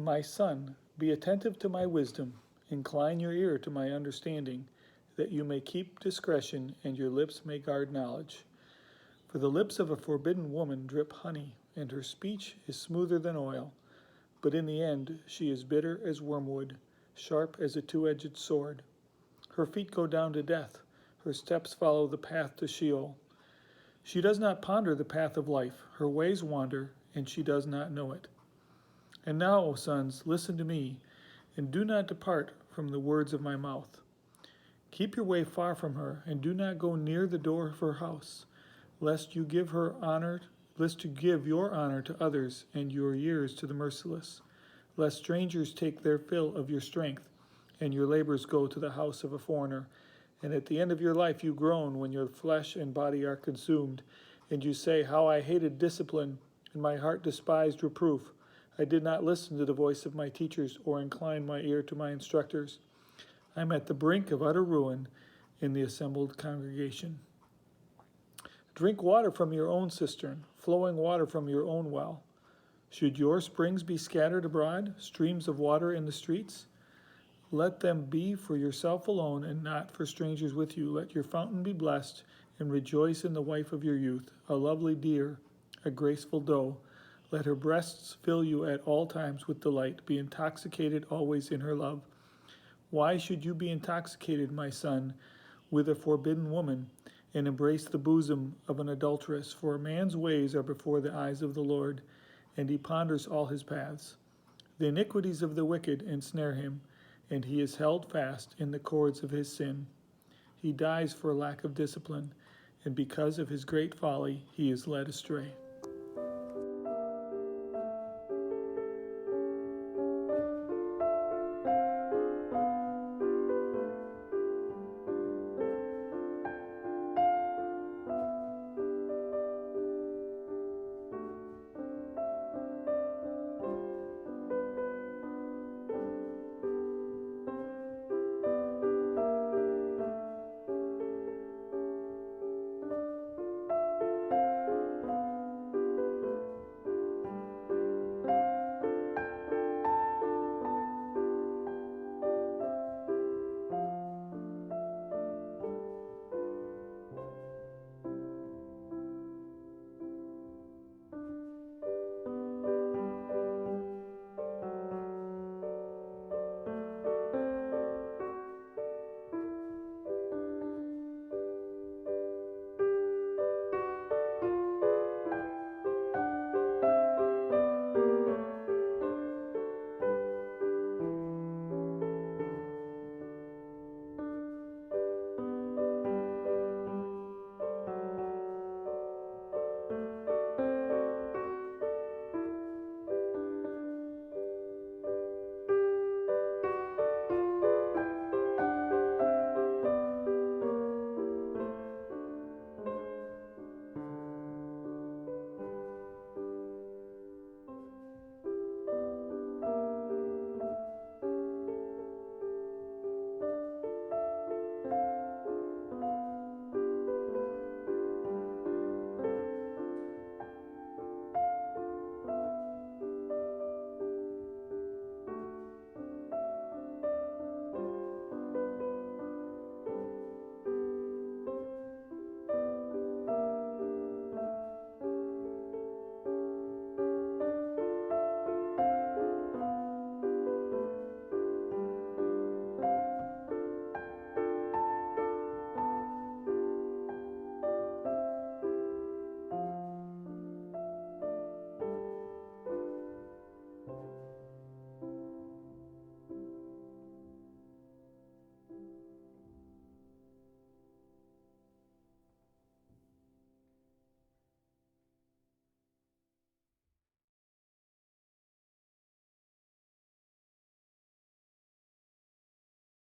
My son, be attentive to my wisdom, incline your ear to my understanding, that you may keep discretion and your lips may guard knowledge. For the lips of a forbidden woman drip honey, and her speech is smoother than oil. But in the end she is bitter as wormwood, sharp as a two-edged sword. Her feet go down to death, her steps follow the path to Sheol. She does not ponder the path of life, her ways wander, and she does not know it. And now, O sons, listen to me, and do not depart from the words of my mouth. Keep your way far from her, and do not go near the door of her house, lest you give your honor to others, and your years to the merciless, lest strangers take their fill of your strength, and your labors go to the house of a foreigner. And at the end of your life you groan when your flesh and body are consumed, and you say, How I hated discipline, and my heart despised reproof. I did not listen to the voice of my teachers, or incline my ear to my instructors. I am at the brink of utter ruin in the assembled congregation. Drink water from your own cistern, flowing water from your own well. Should your springs be scattered abroad, streams of water in the streets? Let them be for yourself alone, and not for strangers with you. Let your fountain be blessed, and rejoice in the wife of your youth, a lovely deer, a graceful doe. Let her breasts fill you at all times with delight. Be intoxicated always in her love. Why should you be intoxicated, my son, with a forbidden woman, and embrace the bosom of an adulteress? For a man's ways are before the eyes of the Lord, and he ponders all his paths. The iniquities of the wicked ensnare him, and he is held fast in the cords of his sin. He dies for lack of discipline, and because of his great folly he is led astray.